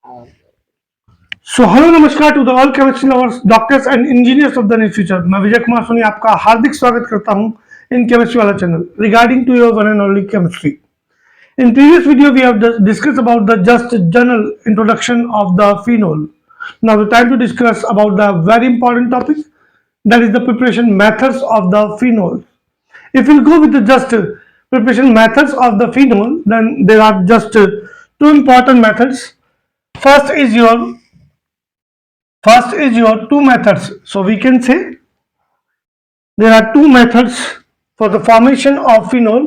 सो hello नमस्कार to the all chemistry lovers doctors and engineers of the near future. मैं विजय कुमार सोनी आपका हार्दिक स्वागत करता हूं इन केमिस्ट्री वाला channel regarding to your one and only chemistry. In previous video, we have discussed about the just general introduction of the phenol. Now the time to discuss about the very important topic, that is the preparation methods of the phenol. If we'll go with the just preparation methods of the phenol, then there are just two important methods. First is your two methods. So we can say there are two methods for the formation of phenol.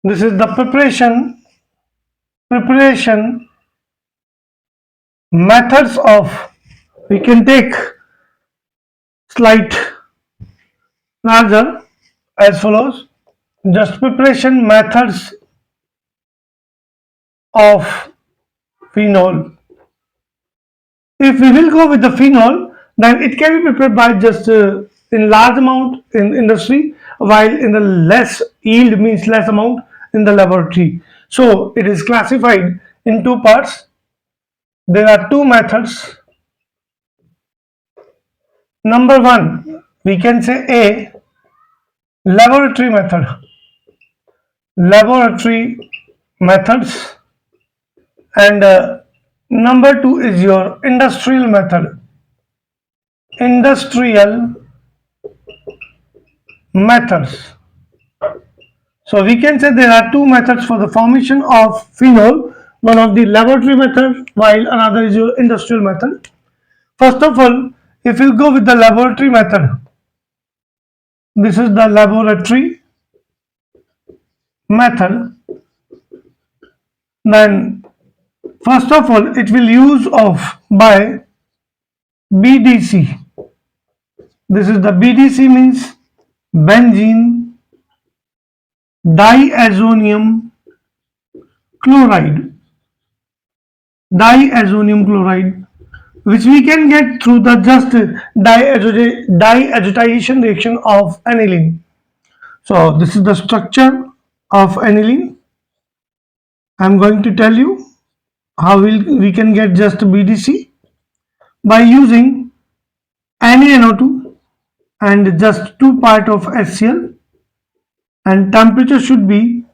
This is the preparation methods of, we can take slide larger as follows. Just preparation methods of phenol. If we will go with the phenol, then it can be prepared by just in large amount in industry, while in the less yield means less amount in the laboratory. So it is classified in two parts. There are two methods. Number one, we can say A, laboratory method. Laboratory methods, and number two is your industrial method. Industrial methods. So we can say there are two methods for the formation of phenol. One of the laboratory method, while another is your industrial method. First of all, if you go with the laboratory method, this is the laboratory method. Then first of all, it will use of by BDC. This is the BDC means benzene diazonium chloride. Diazonium chloride, which we can get through the just diazotization reaction of aniline. So this is the structure of aniline. I'm going to tell you how we can get just BDC by using NaNO2 and just 2 part of HCl, and temperature should be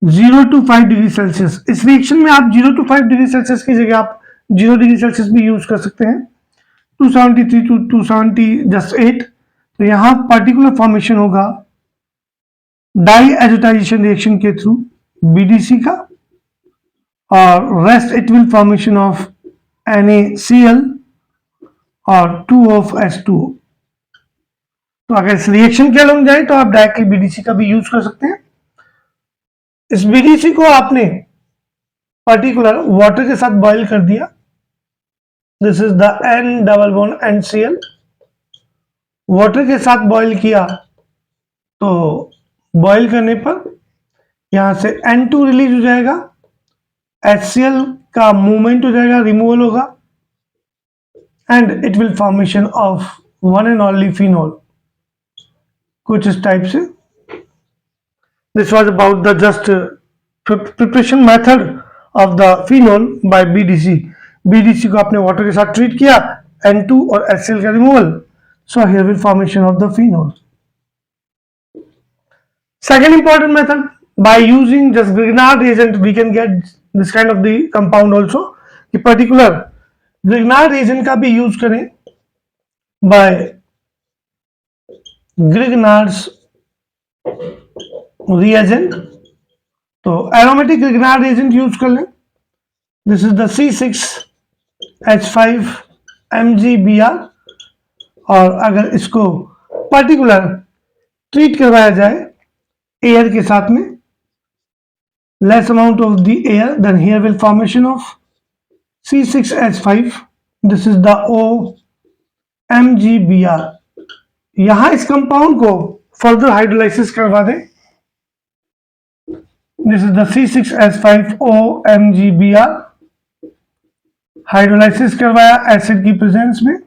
0 to 5 degree Celsius. इस reaction में आप 0 to 5 degree Celsius की जगह आप 0 degree Celsius भी use कर सकते हैं। 273 to 270 जस्ट 8। तो यहाँ पर्टिकुलर फॉर्मेशन होगा डाइएजोटाइजेशन रिएक्शन के थ्रू बीडीसी का, और rest it will formation of NaCl और 2 of H2O। तो अगर इस रिएक्शन के अलग जाए तो आप डायरेक्टली बीडीसी का भी यूज कर सकते हैं। इस बीडीसी को आपने पर्टिकुलर वाटर के साथ बॉईल कर दिया। This is the N double bond NCl। Water के साथ बॉईल किया तो बॉईल करने पर यहां से N2 रिलीज हो जाएगा, HCl का मूवमेंट हो जाएगा, रिमूवल होगा, and it will formation of one and only phenol. कुछ इस टाइप से। This was about the just preparation method of the phenol by BDC. BDC को आपने वाटर के साथ ट्रीट किया, N2 और HCl का removal, so here will formation of the phenol. Second important method, by using just Grignard reagent we can get this kind of the compound also, कि particular Grignard reagent का भी use करें by Grignard's reagent। तो aromatic Grignard reagent use कर लें। This is the C6H5MgBr, और अगर इसको particular ट्रीट करवाया जाए एयर के साथ में, less amount of the air, then here will formation of C6H5, this is the OMgBr। यहां इस कंपाउंड को फर्दर हाइड्रोलाइसिस करवा दें। This is the C6H5OMgBr, hydrolysis करवाया एसिड की प्रेजेंस में,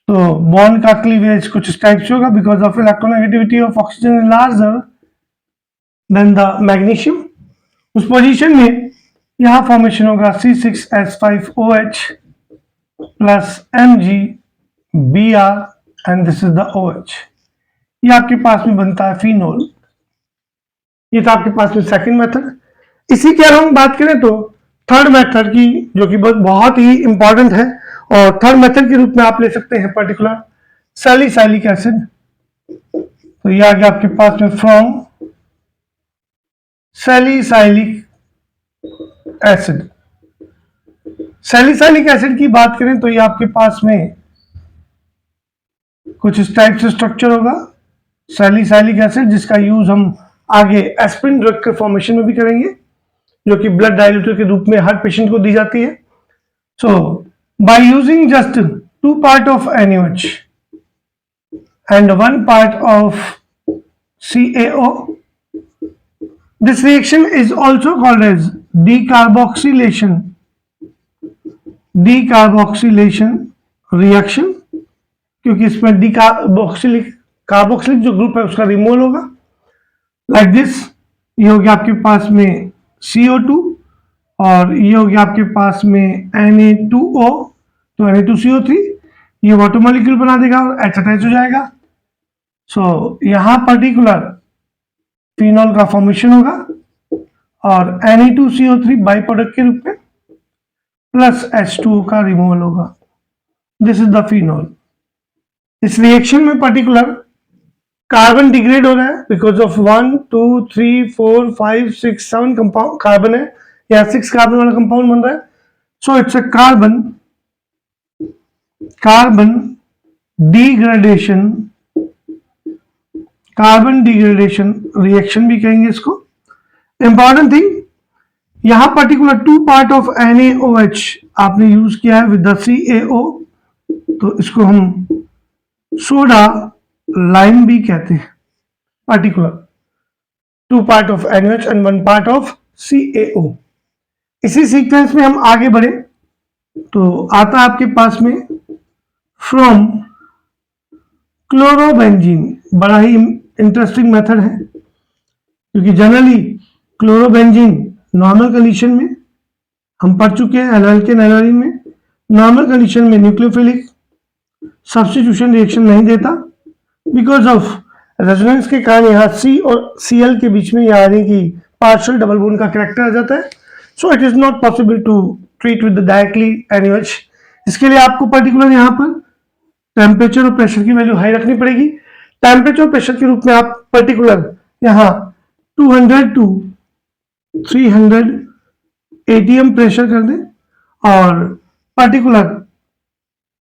तो बॉन्ड का क्लीवेज कुछ इस टाइप से होगा। Because of electronegativity of oxygen is larger than the magnesium, उस पोजीशन में यहाँ फॉर्मेशन होगा C6H5OH plus MgBr and this is the OH। ये आपके पास में बनता है फिनोल। ये था आपके पास में सेकंड मेथड। इसी के अलावा हम बात करें तो थर्ड मेथड की, जो कि बहुत ही इंपॉर्टेंट है, और थर्ड मेथड के रूप में आप ले सकते हैं पर्टिकुलर सैलिसाइलिक एसिड। तो ये आ गया आपके पास में from salicylic acid. Salicylic acid की बात करें तो ये आपके पास में कुछ इस टाइप से स्ट्रक्चर होगा सैलिसाइलिक एसिड, जिसका यूज हम आगे एस्पिरिन ड्रग के फॉर्मेशन में भी करेंगे, जो कि ब्लड डायल्यूटर के रूप में हर पेशेंट को दी जाती है। So by using just 2 part of NaOH and 1 part of CaO, this reaction is also called as decarboxylation reaction, क्योंकि इसमें कार्बोक्सिलिक जो ग्रुप है उसका रिमूवल होगा। लाइक दिस, ये हो गया आपके पास में CO2 और ये हो गया आपके पास में Na2O, तो Na2CO3 ये वाटर मॉलिक्यूल बना देगा और H अटैच हो जाएगा। सो यहाँ पर्टिकुलर फिनॉल का फॉर्मेशन होगा और Na2CO3 बाई प्रोडक्ट के रूप में प्लस H2O का रिमूवल होगा। This is the phenol. इस रिएक्शन में पर्टिकुलर कार्बन डिग्रेड हो रहा है बिकॉज ऑफ 1 2 3 4 5 6 7 कंपाउंड कार्बन है, या 6 कार्बन वाला कंपाउंड बन रहा है। So it's a carbon degradation reaction भी कहेंगे इसको। इंपॉर्टेंट थिंग, यहां पर्टिकुलर 2 पार्ट ऑफ NaOH आपने यूज किया है विद द CaO, तो इसको हम सोडा लाइम भी कहते हैं। Particular 2 part of NaOH and 1 part of CaO। इसी सीक्वेंस में हम आगे बढ़े तो आता है आपके पास में फ्रॉम क्लोरोबेंजीन। बड़ा ही इंटरेस्टिंग मेथड है, क्योंकि जनरली क्लोरोबेंजीन नॉर्मल कंडीशन में हम पढ़ चुके हैं एल्केन एल्काइन में, नॉर्मल कंडीशन में न्यूक्लियोफिलिक सब्स्टिट्यूशन रिएक्शन नहीं देता बिकॉज ऑफ रेजोनेंस के कारण यहाँ C और Cl के बीच में यानी कि पार्शियल डबल बॉन्ड का कैरेक्टर आ जाता है। So it is not possible to treat with directly NaOH। इसके लिए आपको पर्टिकुलर यहाँ पर टेम्परेचर और प्रेशर की वैल्यू हाई रखनी पड़ेगी। टेम्परेचर और प्रेशर के रूप में आप पर्टिकुलर यहाँ 200 to 300 ATM प्रेशर कर दें और पर्टिकुलर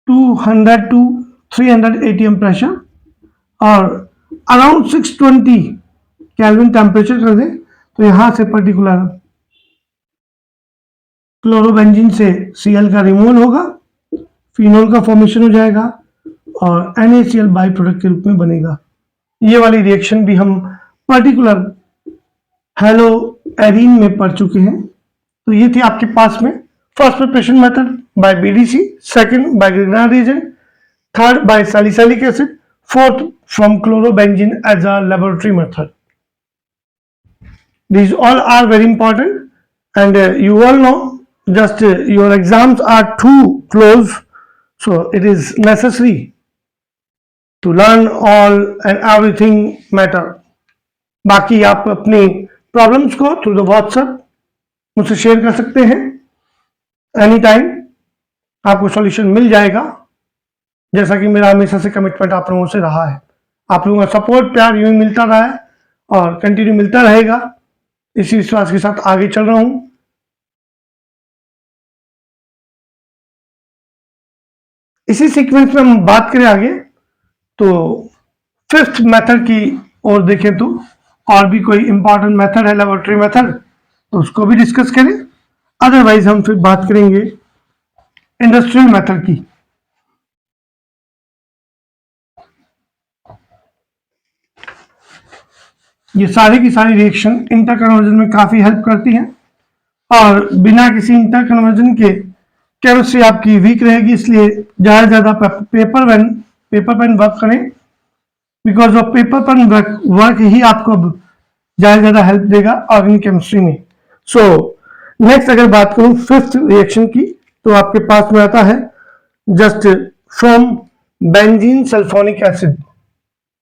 200 to 300 ATM प्रेशर और अराउंड 620 केल्विन टेम्परेचर कर दें, तो यहां से पर्टिकुलर क्लोरोबेंजीन से Cl का रिमूवल होगा, फिनोल का फॉर्मेशन हो जाएगा और NaCl बाई प्रोडक्ट के रूप में बनेगा। ये वाली रिएक्शन भी हम पर्टिकुलर हेलो एरीन में पढ़ चुके हैं। तो ये थी आपके पास में first preparation method by BDC, second by Grignard reagent, third by salicylic acid, fourth from chlorobenzene as a laboratory method. These all are very important, and you all know just your exams are too close, so it is necessary to learn all and everything matter. बाकी आप अपनी problems को through the WhatsApp मुझसे share कर सकते हैं, any time आपको solution मिल जाएगा, जैसा कि मेरा हमेशा से कमिटमेंट आप लोगों से रहा है। आप लोगों का सपोर्ट प्यार यूं ही मिलता रहा है और कंटिन्यू मिलता रहेगा, इसी विश्वास के साथ आगे चल रहा हूं। इसी सीक्वेंस में हम बात करें आगे तो फिफ्थ मेथड की ओर देखें तो और भी कोई इंपॉर्टेंट मेथड है लेबोरेटरी मेथड, तो उसको भी डिस्कस करें। अदरवाइज हम फिर बात करेंगे इंडस्ट्रियल मेथड की। ये सारी की सारी रिएक्शन इंटर कन्वर्जन में काफी हेल्प करती हैं और बिना किसी इंटर कन्वर्जन के केमिस्ट्री आपकी वीक रहेगी, इसलिए ज्यादा पेपर पेन वर्क करें, because of paper pen work ही आपको अब ज्यादा हेल्प देगा ऑर्गेनिक केमिस्ट्री में। सो नेक्स्ट अगर बात करूं फिफ्थ रिएक्शन की, तो आपके पास में आता है just from benzene sulphonic acid.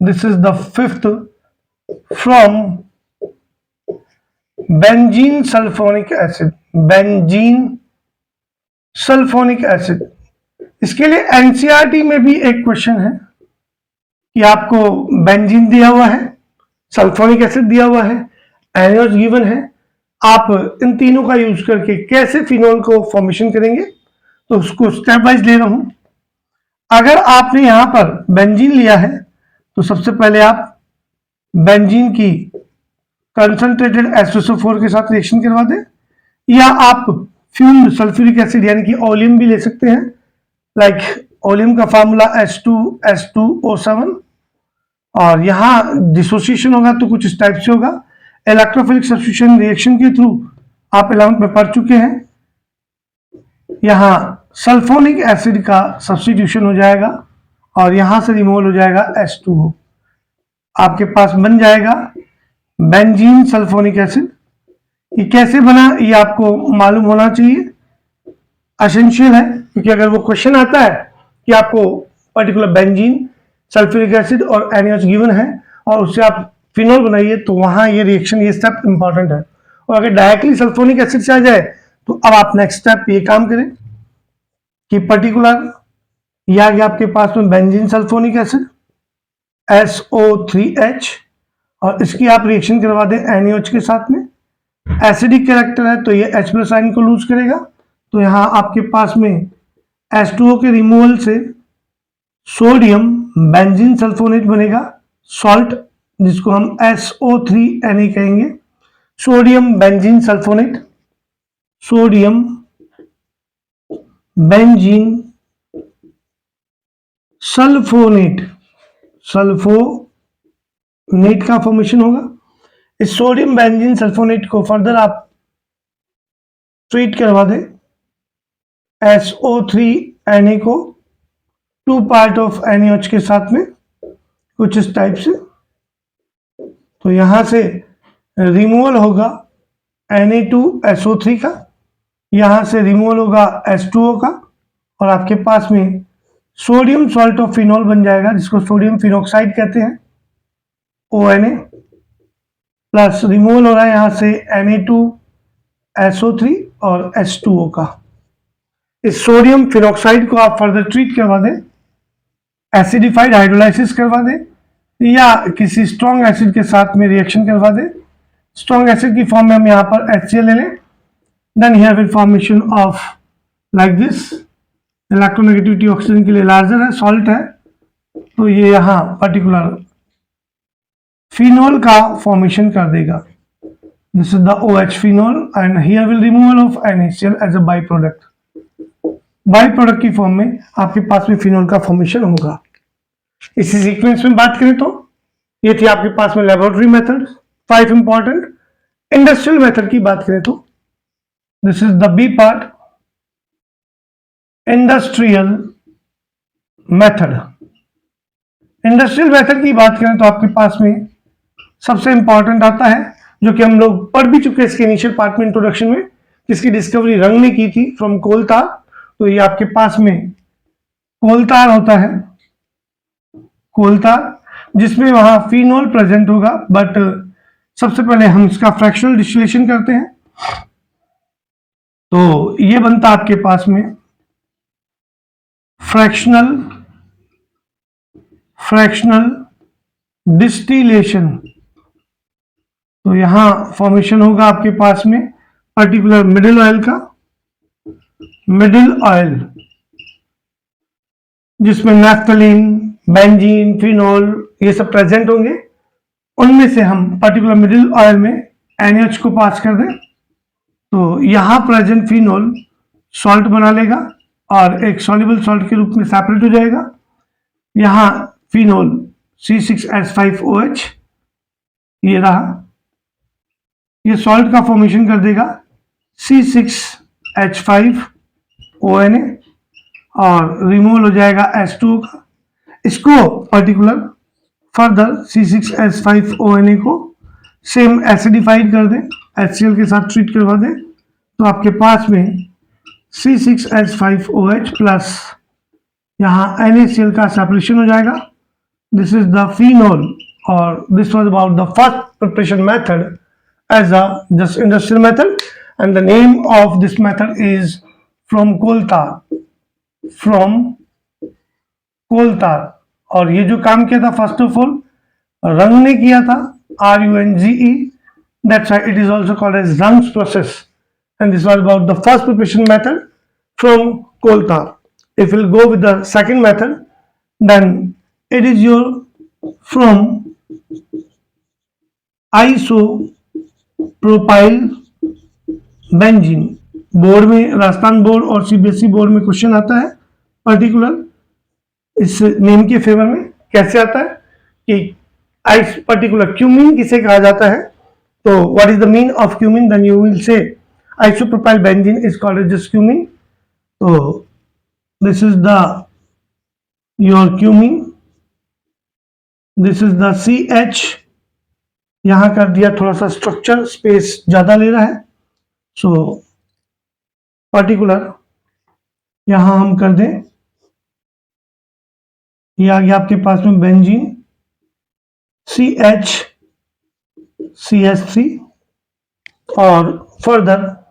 This is the fifth from benzene sulphonic acid. Benzene sulphonic acid, इसके लिए एनसीईआरटी में भी एक क्वेश्चन है कि आपको बेंजीन दिया हुआ है, सल्फोनिक एसिड दिया हुआ है, एनओएच गिवन है, आप इन तीनों का यूज करके कैसे फिनोल को फॉर्मेशन करेंगे, तो उसको स्टेप वाइज ले रहा हूं. अगर आपने यहां पर बेंजीन लिया है तो सबसे पहले आप बेंजीन की कंसंट्रेटेड H2SO4 के साथ रिएक्शन करवा दें, या आप फ्यूम्ड सल्फ्यूरिक एसिड यानी कि ओलियम भी ले सकते हैं. लाइक ओलियम का फार्मूला H2S2O7, और यहां डिसोसिएशन होगा तो कुछ इस टाइप से होगा. इलेक्ट्रोफिलिक सब्स्टिट्यूशन रिएक्शन के थ्रू आप 11th में पढ़ चुके हैं. यहां सल्फोनिक एसिड का सब्स्टिट्यूशन हो जाएगा और यहां से रिमूवल हो जाएगा H2O. आपके पास बन जाएगा बेंजीन सल्फोनिक एसिड. ये कैसे बना ये आपको मालूम होना चाहिए, एसेंशियल है, क्योंकि अगर वो क्वेश्चन आता है कि आपको पर्टिकुलर बेंजीन सल्फ्यूरिक एसिड और NaOH गिवन है और उससे आप फिनोल बनाइए, तो वहां ये रिएक्शन, ये स्टेप इंपॉर्टेंट है. और अगर डायरेक्टली सल्फोनिक एसिड से आ जाए तो अब आप नेक्स्ट स्टेप ये काम करें कि पर्टिकुलर ये आ गया आपके पास में बेंजीन सल्फोनिक एसिड SO3H, और इसकी आप रिएक्शन करवा दें NaOH के साथ में. एसिडिक कैरेक्टर है तो ये H+ आयन को लूज करेगा, तो यहां आपके पास में H2O के रिमूवल से सोडियम बेंजीन सल्फोनेट बनेगा, सॉल्ट, जिसको हम SO3Na कहेंगे. Sodium benzene sulfonate, sodium benzene sulfonate, sulfonate का फॉर्मेशन होगा. इस सोडियम बेंजीन सल्फोनेट को फर्दर आप ट्रीट करवा दें SO3Na को 2 पार्ट ऑफ NaOH के साथ में, कुछ इस टाइप से. तो यहां से रिमूवल होगा Na2SO3 का, यहां से रिमूवल होगा H2O का, और आपके पास में सोडियम सॉल्ट ऑफ फिनोल बन जाएगा, जिसको सोडियम फिनोक्साइड कहते हैं, ONA, प्लस रिमूवल हो रहा है यहां से Na2SO3 और H2O का. इस सोडियम फिनोक्साइड को आप फर्दर ट्रीट करवा दें, एसिडिफाइड हाइड्रोलाइसिस करवा दें, या किसी स्ट्रॉन्ग एसिड के साथ में रिएक्शन करवा दें. स्ट्रॉन्ग एसिड की फॉर्म में हम यहाँ पर HCl ले लें. Then here will formation of like this. Electronegativity oxygen के लिए लार्जर है, सॉल्ट है, तो ये यहाँ पर्टिकुलर फिनोल का फॉर्मेशन कर देगा. This is the OH phenol and here will removal of NaCl as a by product. By product की फॉर्म में आपके पास में फिनोल का फॉर्मेशन होगा. इसी सीक्वेंस में बात करें तो ये थी आपके पास में laboratory method 5 important. Industrial method की बात करें तो this is the B part, industrial method. Industrial method की बात करें तो आपके पास में सबसे इंपॉर्टेंट आता है, जो कि हम लोग पढ़ भी चुके हैं इसके इनिशियल पार्ट में, इंट्रोडक्शन में, जिसकी डिस्कवरी रंग ने की थी फ्रॉम कोलतार. तो ये आपके पास में कोलतार होता है, कोलतार, जिसमें वहां फिनोल प्रेजेंट होगा. बट सबसे पहले हम इसका फ्रैक्शनल डिस्टिलेशन करते हैं. तो ये बनता आपके पास में फ्रैक्शनल डिस्टिलेशन. तो यहां फॉर्मेशन होगा आपके पास में पर्टिकुलर मिडिल ऑयल का, मिडिल ऑयल, जिसमें नैफ्थलीन, बेंजीन, फिनोल ये सब प्रेजेंट होंगे. उनमें से हम पर्टिकुलर मिडिल ऑयल में NaOH को पास कर दें, तो यहां प्रेजेंट फिनोल सॉल्ट बना लेगा और एक सॉल्युबल सॉल्ट के रूप में सेपरेट हो जाएगा. यहां फिनोल C6H5OH ये रहा, ये सॉल्ट का फॉर्मेशन कर देगा C6H5ONA और रिमूवल हो जाएगा H2O का. इसको पर्टिकुलर फर्दर C6H5ONA को सेम एसिडिफाइड कर दें HCl के साथ ट्रीट करवा दें तो आपके पास में C6H5OH प्लस यहाँ NaCl का सेपरेशन हो जाएगा. This is the phenol, or this was about the first preparation method as a just industrial method, and the name of this method is from coal tar. From coal tar. और ये जो काम किया था first of all रंग ने किया था RUNGE. That's why it is also called as Runge's process. And this was about the first preparation method from coal tar. If we'll go with the second method, then it is your from isopropyl benzene. Board में Rajasthan board और CBSE board में question आता है particular इस name के favour में. कैसे आता है कि आइस पर्टिकुलर क्यूमिन किसे कहा जाता है, तो what is the mean of cumene, then you will say isopropyl benzene is called as just cumin. So this is the your cumin, this is the CH. यहां कर दिया थोड़ा सा स्ट्रक्चर स्पेस ज्यादा ले रहा है, सो पर्टिकुलर यहां हम कर दें. ये आ गया आपके पास में बेंजीन CH और further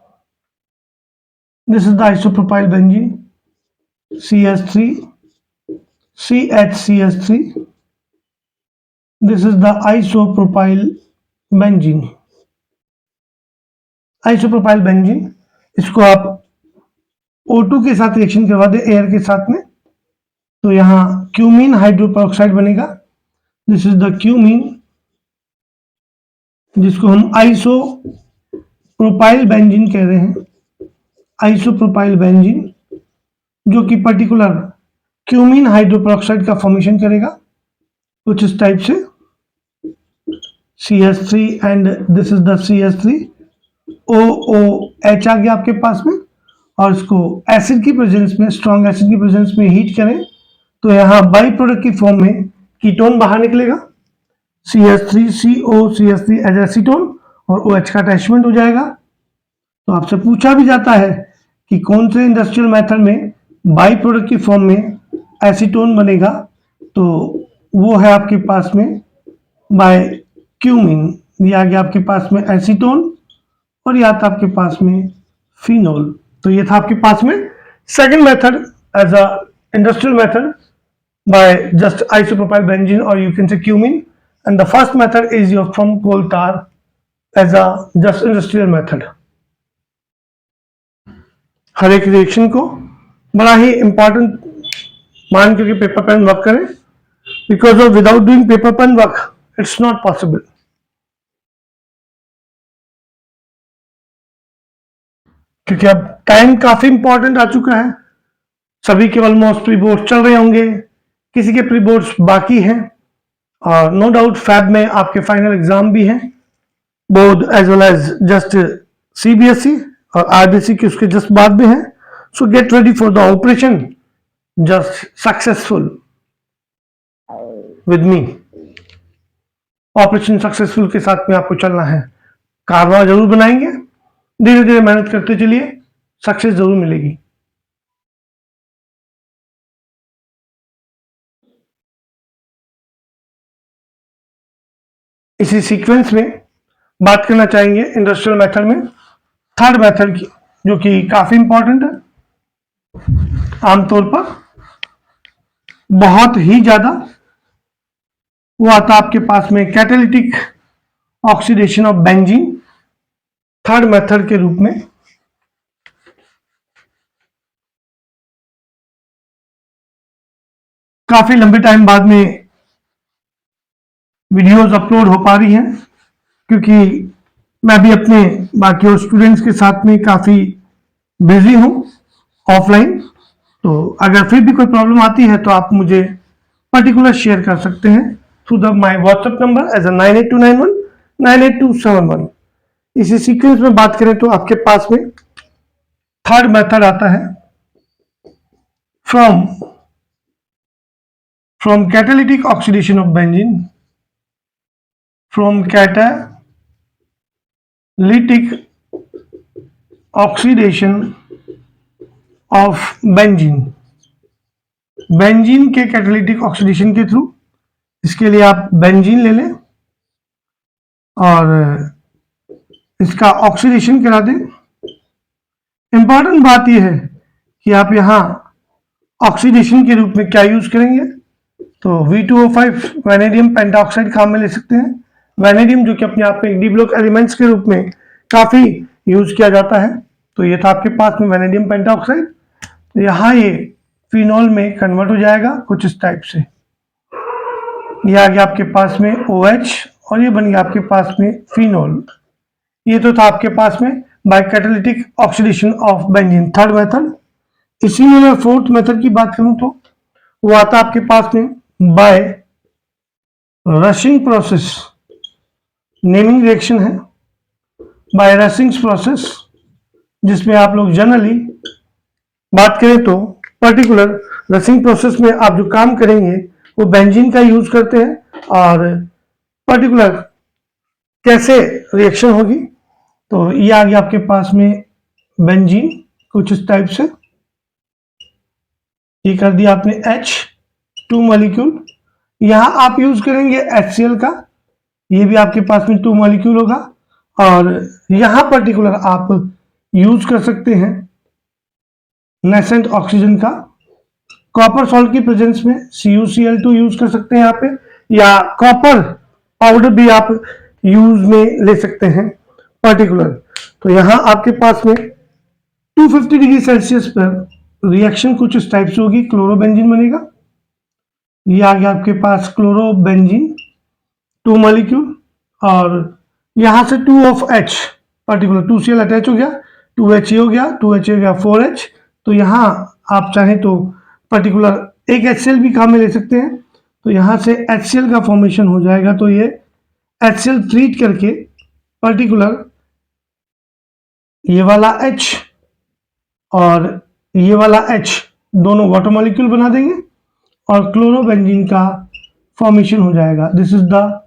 this is the isopropyl benzene CH3. This is the isopropyl benzene. इसको आप O2 के साथ रिएक्शन करवा दें एयर के साथ में, तो यहाँ क्यूमीन हाइड्रोपेरोक्साइड बनेगा. दिस इज द क्यूमीन जिसको हम आइसोप्रोपाइल बेंजीन कह रहे हैं. आइसोप्रोपाइल बेंजीन जो कि पर्टिकुलर क्यूमीन हाइड्रोपेरोक्साइड का फॉर्मेशन करेगा कुछ इस टाइप से CH3 and this is the CH3 OOH आ गया आपके पास में. और इसको एसिड की प्रेजेंस में स्ट्रॉन्ग एसिड की प्रेजेंस में हीट करें तो यहाँ बाई प्रोडक्ट की फॉर्म में कीटोन बाहर निकलेगा. CH3CO CH3 एज एसीटोन और OH का अटैचमेंट हो जाएगा. तो आपसे पूछा भी जाता है कि कौन से इंडस्ट्रियल मेथड में बाई प्रोडक्ट की फॉर्म में एसीटोन बनेगा, तो वो है आपके पास में बाय क्यूमिन. ये आ गया आपके पास में एसीटोन और या था आपके पास में फिनोल. तो ये था आपके पास में second method as a industrial method by just isopropyl benzene और you can say cumene, and the first method is your from coal tar as a just industrial method. हर एक रिएक्शन को बड़ा ही इंपॉर्टेंट मान करके पेपर पेन वर्क करें, because of without doing paper pen work it's not possible. क्योंकि अब टाइम काफी इंपॉर्टेंट आ चुका है. सभी के ऑलमोस्ट प्री बोर्ड चल रहे होंगे, किसी के प्री बोर्ड्स बाकी हैं, और नो डाउट फैब में आपके फाइनल एग्जाम भी हैं, board as well as just CBSE और RBC के उसके जस्ट बाद में है. So get ready for the operation just successful with me. Operation successful के साथ में आपको चलना है. कारवा जरूर बनाएंगे, धीरे धीरे मेहनत करते चलिए, सक्सेस जरूर मिलेगी. इसी सीक्वेंस में बात करना चाहेंगे इंडस्ट्रियल मेथड में थर्ड मेथड की, जो कि काफी इंपॉर्टेंट है. आमतौर पर बहुत ही ज्यादा वो आता आपके पास में catalytic oxidation of benzene third method के रूप में. काफी लंबे टाइम बाद में वीडियोस अपलोड हो पा रही हैं, क्योंकि मैं भी अपने बाकी और स्टूडेंट्स के साथ में काफी बिजी हूं ऑफलाइन. तो अगर फिर भी कोई प्रॉब्लम आती है तो आप मुझे पर्टिकुलर शेयर कर सकते हैं through the my WhatsApp number as a 9829198271. इसी सीक्वेंस में बात करें तो आपके पास में थर्ड मेथड आता है from catalytic oxidation of benzene, from catalytic oxidation of benzene. Benzene के कैटालिटिक ऑक्सीडेशन के थ्रू, इसके लिए आप बेंजीन ले लें और इसका ऑक्सीडेशन करा दें। इंपॉर्टेंट बात यह है कि आप यहाँ ऑक्सीडेशन के रूप में क्या यूज करेंगे, तो V2O5 वैनेडियम पेंटाऑक्साइड काम में ले सकते हैं। वैनेडियम जो कि अपने आप में एक डी ब्लॉक एलिमेंट्स के रूप में काफी यूज किया जाता है, तो ये था आपके पास में वैनेडियम पेंटाऑक्साइड। तो यहाँ ये फिनॉल में कन्वर्ट हो जाएगा कुछ इस टाइप से। ये आ गया आपके पास में OH और ये बन गया आपके पास में फिनॉल। ये तो था आपके पास में by catalytic oxidation of benzene, third method. इसी में मैं फोर्थ मेथड की बात करूं तो वो आता आपके पास में by Raschig process. Naming reaction है बाय रशिंग प्रोसेस, जिसमें आप लोग जनरली बात करें तो पर्टिकुलर रशिंग प्रोसेस में आप जो काम करेंगे वो बेंजीन का यूज करते हैं। और पर्टिकुलर कैसे रिएक्शन होगी, तो ये आ गया आपके पास में बेंजीन कुछ इस टाइप से। ये कर दिया आपने H2 मॉलिक्यूल। यहां आप यूज करेंगे HCl का, ये भी आपके पास में 2 मॉलिक्यूल होगा। और यहां पर्टिकुलर आप यूज कर सकते हैं नेसेंट ऑक्सीजन का। कॉपर सॉल्ट की प्रेजेंस में CuCl2 यूज कर सकते हैं यहाँ पे, या कॉपर पाउडर भी आप यूज में ले सकते हैं पर्टिकुलर। तो यहाँ आपके पास में 250 डिग्री सेल्सियस पर रिएक्शन कुछ इस टाइप से होगी, क्लोरोबेंजीन बनेगा। ये आ गया आपके पास क्लोरोबेंजीन 2 मॉलिक्यूल, और यहां से 2 of H particular 2Cl attach हो गया, 2Ha हो गया, 2Ha हो गया 4H। तो यहाँ आप चाहें तो पर्टिकुलर एक HCl भी काम में ले सकते हैं, तो यहाँ से HCl का फॉर्मेशन हो जाएगा। तो ये HCl ट्रीट करके पर्टिकुलर ये वाला H और ये वाला H दोनों वाटर मॉलिक्यूल बना देंगे और क्लोरोबेंजीन का फॉर्मेशन हो जाएगा। This is the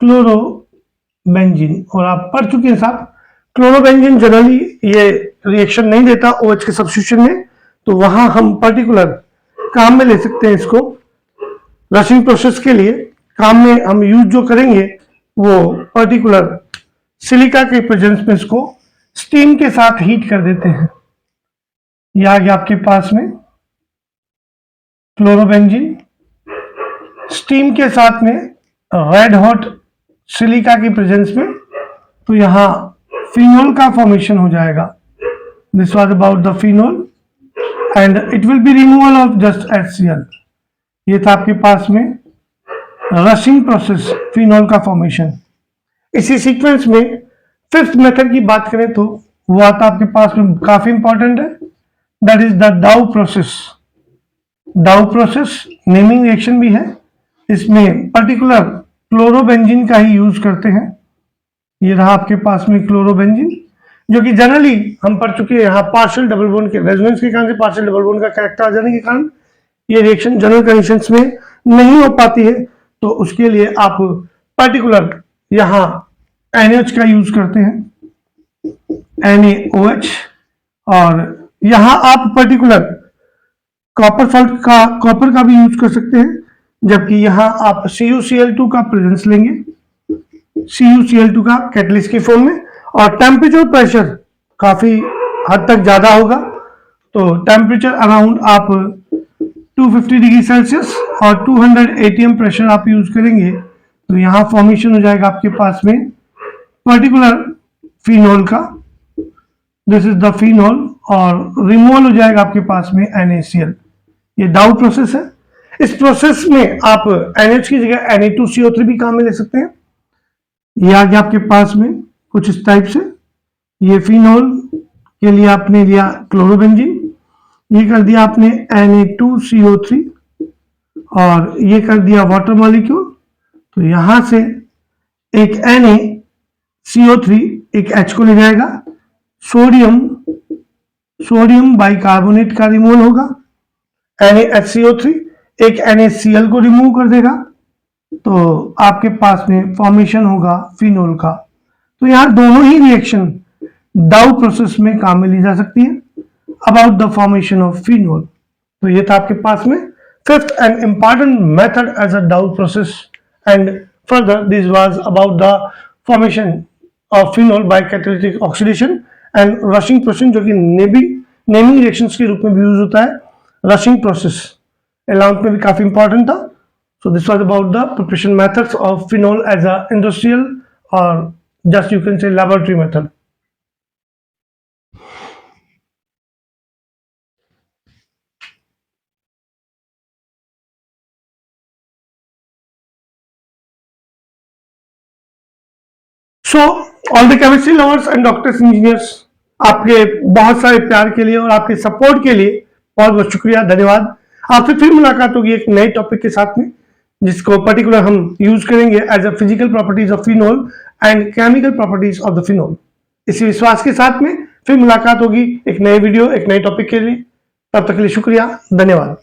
chlorobenzene. और आप पढ़ चुके हैं साहब, क्लोरोबेंजीन जनरली ये रिएक्शन नहीं देता OH के सब्स्टिट्यूशन में, तो वहां हम पर्टिकुलर काम में ले सकते हैं इसको। रशिंग प्रोसेस के लिए काम में हम यूज जो करेंगे वो पर्टिकुलर सिलिका के प्रेजेंस में इसको स्टीम के साथ हीट कर देते हैं। यह आ गया आपके पास में क्लोरोबेंजीन स्टीम के साथ में रेड हॉट सिलिका की प्रेजेंस में, तो यहां फिनोल का फॉर्मेशन हो जाएगा। This was about the phenol and it will be removal of just HCl। ये था आपके पास में रशिंग प्रोसेस, फिनोल का फॉर्मेशन। इसी सीक्वेंस में फिफ्थ मेथड की बात करें तो वो आता आपके पास में काफी इंपॉर्टेंट है, दैट इज द डाउ प्रोसेस। डाउ प्रोसेस नेमिंग रिएक्शन भी है, इसमें पर्टिकुलर क्लोरोबेंजीन का ही यूज करते हैं। ये रहा आपके पास में क्लोरोबेंजीन, जो कि जनरली हम पढ़ चुके हैं यहाँ पार्शियल डबल बॉन्ड के रेजोनेंस के कारण से पार्शियल डबल बॉन्ड का कैरेक्टर आ जाने के कारण ये रिएक्शन जनरल कंडीशंस में नहीं हो पाती है। तो उसके लिए आप पर्टिकुलर यहाँ NH का यूज करते हैं, NaOH। और यहाँ आप पर्टिकुलर कॉपर का भी यूज कर सकते हैं, जबकि यहाँ आप CuCl2 का प्रेजेंस लेंगे, CuCl2 का कैटलिस्ट की फॉर्म में। और टेम्परेचर प्रेशर काफी हद तक ज्यादा होगा, तो टेम्परेचर अराउंड आप 250 डिग्री सेल्सियस और 200 ATM प्रेशर आप यूज करेंगे, तो यहाँ फॉर्मेशन हो जाएगा आपके पास में पर्टिकुलर फिनोल का। दिस इज द फिनोल, और रिमूवल हो जाएगा आपके पास में NaCl। ये डाउ प्रोसेस है। इस प्रोसेस में आप NH की जगह Na2CO3 भी काम में ले सकते हैं। ये आ गया आपके पास में कुछ इस टाइप से। ये फिनोल के लिए आपने लिया क्लोरोबेंजीन, ये कर दिया आपने Na2CO3 और ये कर दिया वाटर मॉलिक्यूल। तो यहां से एक NaCO3 एक H को ले जाएगा, सोडियम बाइकार्बोनेट का रिमूवल होगा, NaHCO3 एक NaCl को रिमूव कर देगा, तो आपके पास में फॉर्मेशन होगा फिनोल का। तो यहाँ दोनों ही रिएक्शन डाउ प्रोसेस में काम में ली जा सकती है about the formation of phenol. तो ये था आपके पास में fifth and important method as a Dow process, and further this was about the formation of phenol by catalytic oxidation and Raschig process, जो कि नेमिंग रिएक्शंस के रूप में भी यूज होता है। रशिंग प्रोसेस 11th में भी काफी इंपॉर्टेंट था। So this was about the preparation methods of phenol as a industrial or just you can say laboratory method. So all the chemistry lovers and doctors engineers, आपके बहुत सारे प्यार के लिए और आपके सपोर्ट के लिए बहुत बहुत शुक्रिया, धन्यवाद। आपसे फिर मुलाकात होगी एक नए टॉपिक के साथ में, जिसको पर्टिकुलर हम यूज करेंगे as a physical properties of phenol and chemical properties of the phenol. इसी विश्वास के साथ में फिर मुलाकात होगी एक नए वीडियो एक नए टॉपिक के लिए। तब तक के लिए शुक्रिया, धन्यवाद।